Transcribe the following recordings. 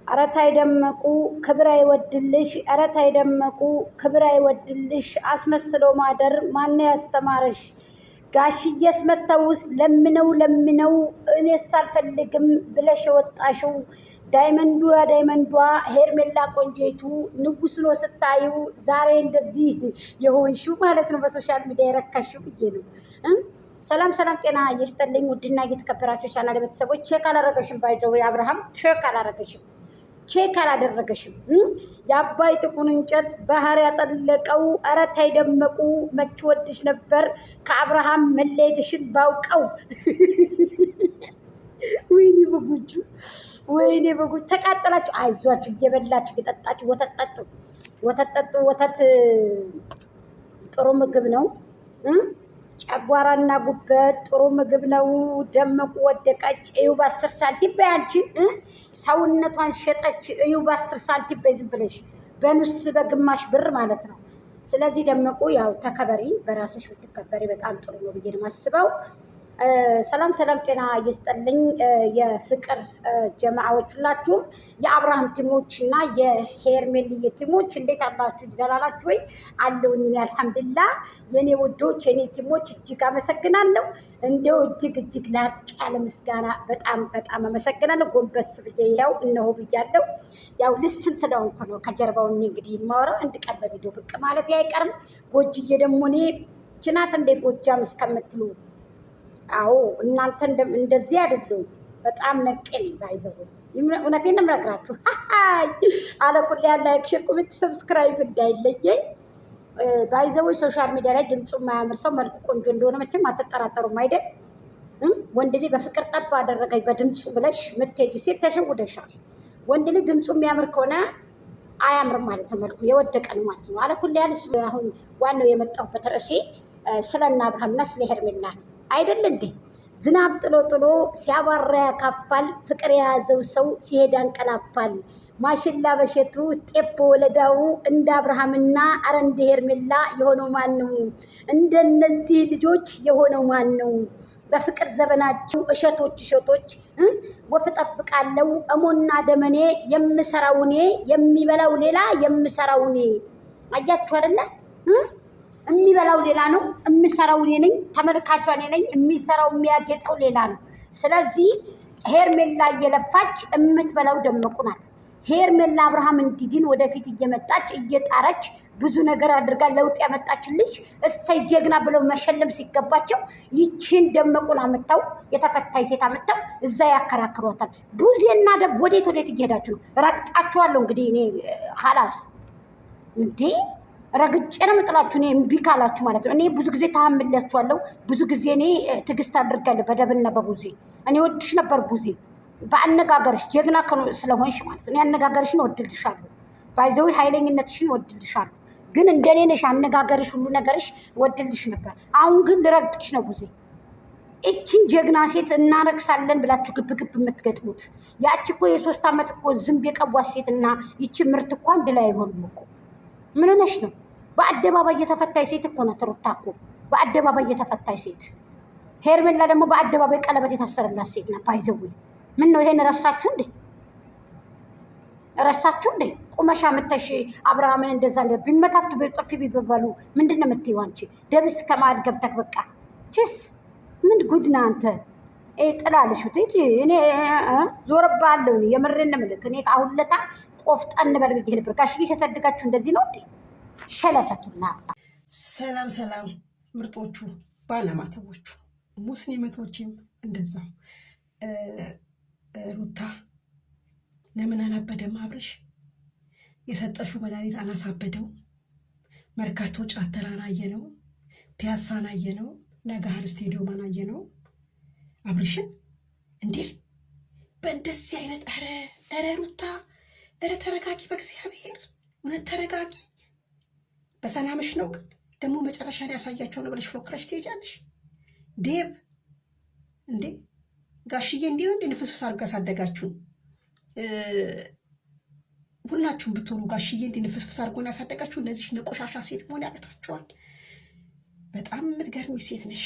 አረታይ ደመቁ ክብር አይወድልሽ አረታይ ደመቁ ክብር አይወድልሽ አስመስሎ ማደር ማን ያስተማረሽ ጋሽዬስ መተውስ ለምነው እኔስ አልፈልግም ብለሽ ወጣሽው ዳይመንዷ ሄርሜላ ቆንጆይቱ ንጉስ ነው ስታዩ ዛሬ እንደዚህ የሆንሽው ማለት ነው በሶሻል ሚዲያ የረካሽው ብዬ ነው ሰላም ጤና ይስጥልኝ ውድና እየተከበራችሁ ቻናል ቤተሰቦች ቼክ አላረገሽም ባይዘው አብርሃም ቼክ አላደረገሽም የአባይ ጥቁን እንጨት ባህር ያጠለቀው አረታይ ደመቁ መች ወድሽ ነበር ከአብርሃም መለየትሽን ባውቀው ወይኔ በጉጁ ተቃጠላችሁ አይዟችሁ እየበላችሁ እየጠጣችሁ ወተት ጠጡ ወተት ጥሩ ምግብ ነው ጨጓራና ጉበት ጥሩ ምግብ ነው ደመቁ ወደቀች እዩ በ10 ሳንቲም በያንቺ ሰውነቷን ሸጠች እዩ በ10 ሳንቲም በዝም ብለሽ በኑስ በግማሽ ብር ማለት ነው ስለዚህ ደመቁ ያው ተከበሪ በራስሽ ብትከበሪ በጣም ጥሩ ነው ብዬ ነው ማስበው ሰላም ጤና ይስጥልኝ የፍቅር ጀማዓዎች ሁላችሁም የአብርሃም ቲሞች እና የሄርሜልዬ ቲሞች እንዴት አላችሁ ይደላላችሁ ወይ አለውኝ አልሐምዱሊላህ የኔ ወዶች የኔ ቲሞች እጅግ አመሰግናለሁ እንደው እጅግ ላቅ ያለ ምስጋና በጣም አመሰግናለሁ ጎንበስ ብዬ ያው እነሆ ብያለሁ ያው ልስን ስለሆንኩ ነው ከጀርባው እንግዲህ ማወራው አንድ ቀን በቪዲዮ ብቅ ማለት አይቀርም ጎጅዬ ደግሞ እኔ ጅናት እንደ ጎጃም እስከምትሉ አዎ እናንተ እንደዚህ አይደለም በጣም ነቀኝ ባይዘው እውነቴን ነው የምነግራችሁ አለኩል ያለ ላይክ ሼር ኮሜንት ሰብስክራይብ እንዳይለየኝ ባይዘው ሶሻል ሚዲያ ላይ ድምጹ ማያምር ሰው መልኩ ቆንጆ እንደሆነ መቼም አትጠራጠሩም አይደል ወንድ ልጅ በፍቅር ጠባ አደረገኝ በድምጹ ብለሽ ምትሄጂ ሴት ተሸውደሻል ወንድ ልጅ ድምጹ የሚያምር ከሆነ አያምርም ማለት ነው መልኩ የወደቀ ነው ማለት ነው አለኩል ያለ አሁን ዋናው የመጣሁበት ርዕሴ ስለና አብርሃምና ስለ ሄርሜላ ነው አይደል እንዴ ዝናብ ጥሎ ሲያባራ ያካፋል ፍቅር የያዘው ሰው ሲሄድ አንቀላፋል ማሽላ በሸቱ ጤፖ ወለዳው እንደ አብርሃምና አረ እንደ ሄርሜላ የሆነው ማን ነው እንደነዚህ ልጆች የሆነው ማን ነው በፍቅር ዘመናቸው እሸቶች ወፍ ጠብቃለው እሞና ደመኔ የምሰራውኔ የሚበላው ሌላ የምሰራውኔ አያችሁ አይደለ የሚበላው ሌላ ነው የሚሰራው እኔ ነኝ ተመልካቿ እኔ ነኝ የሚሰራው የሚያጌጠው ሌላ ነው ስለዚህ ሄርሜላ እየለፋች የምትበላው ደመቁ ናት ሄርሜላ አብርሃም እንዲድን ወደፊት እየመጣች እየጣረች ብዙ ነገር አድርጋ ለውጥ ያመጣችልሽ እሰይ ጀግና ብለው መሸለም ሲገባቸው ይቺን ደመቁን አመጣው የተፈታይ ሴት አመጣው እዛ ያከራክሯታል ቡዜና ደብ ወዴት እየሄዳችሁ ነው ረግጣችኋለሁ እንግዲህ እኔ خلاص እንዴ ረግጬ ነው የምጥላችሁ እኔ እምቢ ካላችሁ ማለት ነው እኔ ብዙ ጊዜ ተሐምላችኋለሁ ብዙ ጊዜ እኔ ትግስት አድርጋለሁ በደብና በቡዜ እኔ ወድሽ ነበር ቡዜ በአነጋገርሽ ጀግና ስለሆንሽ ማለት ነው ያነጋገርሽን ወድልሻለሁ ባይዘው ኃይለኝነትሽን ወድልሻለሁ ግን እንደኔ ነሽ አነጋገርሽ ሁሉ ነገርሽ ወድልሽ ነበር አሁን ግን ልረግጥሽ ነው ቡዜ እቺን ጀግና ሴት እናረክሳለን ብላችሁ ግብግብ የምትገጥሙት ያቺ እኮ የ3 አመት እኮ ዝምብ የቀቧት ሴትና ይቺ ምርት እኮ አንድ ላይ አይሆንም እኮ ምን ሆነሽ ነው በአደባባይ የተፈታች ሴት እኮ ናት ሩታ እኮ በአደባባይ የተፈታች ሴት ሄርሜላ ደግሞ በአደባባይ ቀለበት የታሰረላት ሴት ናት ባይዘው ምን ነው ይሄን ረሳችሁ እንዴ ቁመሻ መተሽ አብርሃምን እንደዛ ቢመታቱ በጥፊ ቢበባሉ ምንድነው የምትይው አንቺ ደብስ ከማል ገብተክ በቃ ቺስ ምን ጉድና አንተ ጥላለሽ እኔ ዞርባለሁ የምሬን ነው የምልክ እኔ አሁን ለታ ቆፍጣን በል ብዬ ነበር ጋሽዬ ተሰድጋችሁ እንደዚህ ነው እንዴ ሸለፈቱና ሰላም ምርጦቹ ባለማተቦቹ ሙስሊሞችም እንደዛው ሩታ ለምን አላበደም አብርሽ የሰጠሽው መድኃኒት አላሳበደው መርካቶ ጫት ተራራ አየነው ፒያሳን አየነው ለጋህር ስቴዲየም አየነው አብርሽን እንዴ በእንደዚህ አይነት ኧረ ሩታ ኧረ ተረጋጊ በእግዚአብሔር እውነት ተረጋጊ በሰላምሽ ነው ግን ደግሞ መጨረሻ ላይ ያሳያቸው ነው ብለሽ ፎክረሽ ትሄጃለሽ ዴብ እንዴ ጋሽዬ እንዲህ ነው እንዴ ንፍስፍስ አድርጎ ያሳደጋችሁ ሁላችሁም ብትሆኑ ጋሽዬ እንዲህ ንፍስፍስ አድርጎ ያሳደጋችሁ እነዚህ ነቆሻሻ ሴት መሆን ያቅታችኋል በጣም የምትገርሚ ሴት ነሽ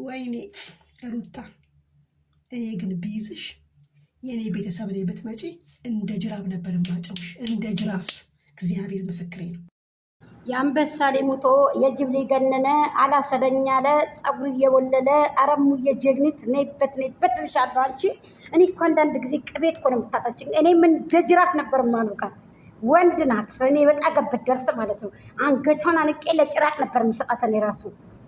ወይኔ ሩታ እኔ ግን ቢይዝሽ የኔ ቤተሰብ ላይ ብትመጪ እንደ ጅራፍ ነበር ማጨውሽ፣ እንደ ጅራፍ። እግዚአብሔር ምስክሬ ነው። የአንበሳ ሊሙቶ የጅብ ሊገነነ አላሰደኝ አለ ፀጉር እየወለለ አረሙዬ ጀግኒት ነይበት ነይበት ልሻለሁ። አንቺ እኔ እኮ አንዳንድ ጊዜ ቅቤት እኮ ነው የምታጣችኝ። እኔም እንደ ጅራፍ ነበር ማልቃት። ወንድ ናት። እኔ በጣም ገበት ደርስ ማለት ነው። አንገቷን አንቄ ለጭራቅ ነበር የሚሰጣት እኔ ራሱ።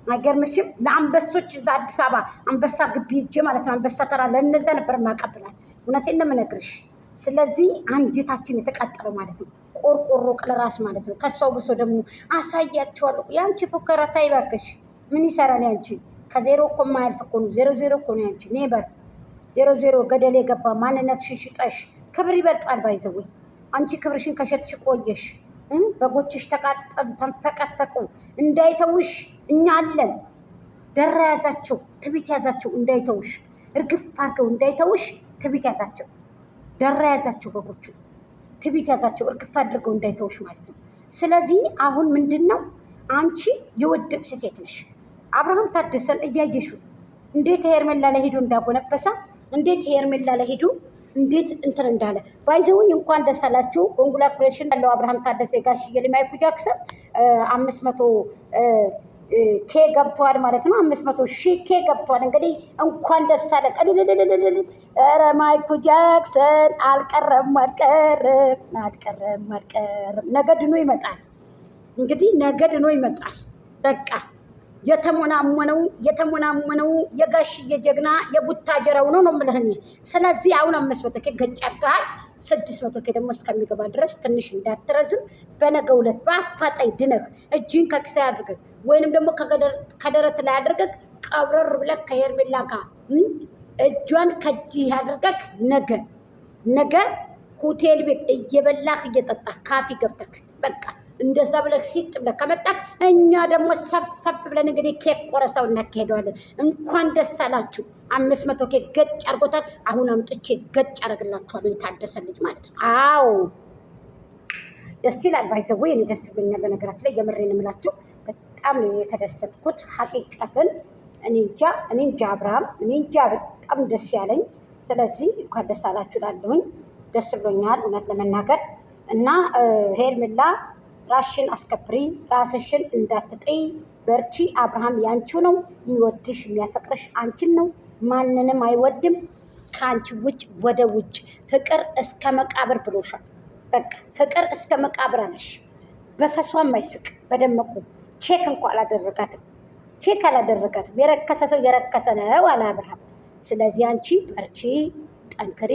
አይገርምሽም? ለአንበሶች እዛ አዲስ አበባ አንበሳ ግቢ ሂጅ ማለት ነው። አንበሳ ተራ ለነዛ ነበር ማቀብላት። እውነቴን ነው የምነግርሽ። ስለዚህ አንጀታችን የተቃጠለው ማለት ነው። ቆርቆሮ ቅለራስ ማለት ነው። ከሷው ብሶ ደግሞ አሳያቸዋለሁ። ያንቺ ፉከራ ታይ እባክሽ። ምን ይሰራል ያንቺ? ከዜሮ እኮ የማያልፍ እኮ ነው። 0-0 እኮ ነው ያንቺ። ኔበር 0-0 ገደል የገባ ማንነትሽን ሽጠሽ ክብር ይበልጣል። ባይዘው አንቺ ክብርሽን ከሸጥሽ ቆየሽ። በጎችሽ ተቃጠሉ፣ ተንፈቀፈቁ። እንዳይተውሽ እኛ አለን። ደራ ያዛቸው፣ ትቢት ያዛቸው። እንዳይተውሽ እርግፍ አድርገው እንዳይተውሽ ትቢት ያዛቸው። ደራ ያዛቸው፣ በጎቹ ትቢት ያዛቸው፣ እርግፍ አድርገው እንዳይተውሽ ማለት ነው። ስለዚህ አሁን ምንድን ነው አንቺ የወደቅሽ ሴት ነሽ። አብርሃም ታደሰን እያየሹ እንዴት ሄርሜላ ላይ ሄዱ እንዳጎነበሳ፣ እንዴት ሄርሜላ ላይ ሄዱ እንዴት እንትን እንዳለ ባይዘውኝ። እንኳን ደስ አላችሁ። ኮንግራቹሌሽን ያለው አብርሃም ታደሰ ጋሽዬ ማይክል ጃክሰን 500 ኬ ገብቷል ማለት ነው። 500 ሺህ ኬ ገብቷል። እንግዲህ እንኳን ደስ አለ። ኧረ ማይክል ጃክሰን አልቀረም አልቀረም አልቀረም አልቀረም። ነገ ድኖ ይመጣል። እንግዲህ ነገ ድኖ ይመጣል። በቃ የተሞናሞነው የጋሽዬ ጀግና የቡታጀራው ነው የምልህ እኔ። ስለዚህ አሁን 500 ኬ ገጭ አድርገሃል። 600 ኬ ደግሞ እስከሚገባ ድረስ ትንሽ እንዳትረዝም በነገው ዕለት በአፋጣኝ ድነህ እጅን ከኪሳ አድርገህ ወይንም ደግሞ ከደረት ላይ አድርገህ ቀብረር ብለህ ከሄርሜላ ጋር እጇን ከእጅህ አድርገህ ነገ ሆቴል ቤት እየበላህ እየጠጣህ ካፊ ገብተህ በቃ እንደዛ ብለህ ሲጥ ብለህ ከመጣህ እኛ ደግሞ ሰብሰብ ብለን እንግዲህ ኬክ ቆረሳው እናካሄደዋለን። እንኳን ደስ አላችሁ። 500 ኬክ ገጭ አድርጎታል። አሁን አምጥቼ ገጭ አደርግላችኋለሁ። የታደሰ ልጅ ማለት ነው። አዎ ደስ ይላል። ባይዘው እኔ ደስ ብሎኛል። በነገራችን ላይ የምሬን እምላችሁ በጣም ነው የተደሰትኩት። ሀቂቀትን እኔ እንጃ አብርሃም፣ እኔ እንጃ በጣም ደስ ያለኝ። ስለዚህ እንኳን ደስ አላችሁ እላለሁኝ። ደስ ብሎኛል እውነት ለመናገር እና ሄርሜላ ራስሽን አስከብሪ፣ ራስሽን እንዳትጥይ፣ በርቺ። አብርሃም ያንቺው ነው። የሚወድሽ የሚያፈቅርሽ አንቺን ነው። ማንንም አይወድም ከአንቺ ውጭ ወደ ውጭ። ፍቅር እስከ መቃብር ብሎሻል። በቃ ፍቅር እስከ መቃብር አለሽ። በፈሷም አይስቅ በደመቁ ቼክ እንኳ አላደረጋትም። የረከሰ ሰው የረከሰ ነው አለ አብርሃም። ስለዚህ አንቺ በርቺ፣ ጠንክሪ።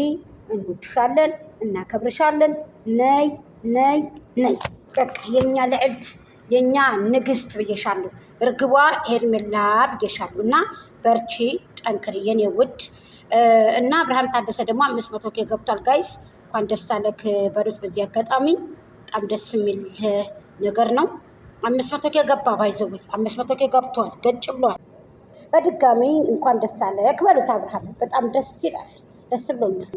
እንወድሻለን፣ እናከብርሻለን። ነይ ነይ ነይ በቃ የኛ ልዕልት የኛ ንግስት ብዬሻለሁ። እርግቧ ሄርሜላ ብዬሻለሁ። እና በርቺ ጠንክሪ የኔ ውድ። እና አብርሃም ታደሰ ደግሞ 500 ኬ ገብቷል። ጋይስ እንኳን ደስ አለክ በሉት። በዚህ አጋጣሚ በጣም ደስ የሚል ነገር ነው። 500 ኬ ገባ። ባይዘው 500 ኬ ገብቷል። ገጭ ብሏል። በድጋሚ እንኳን ደስ አለክ በሉት አብርሃም። በጣም ደስ ይላል። ደስ ብሎኛል።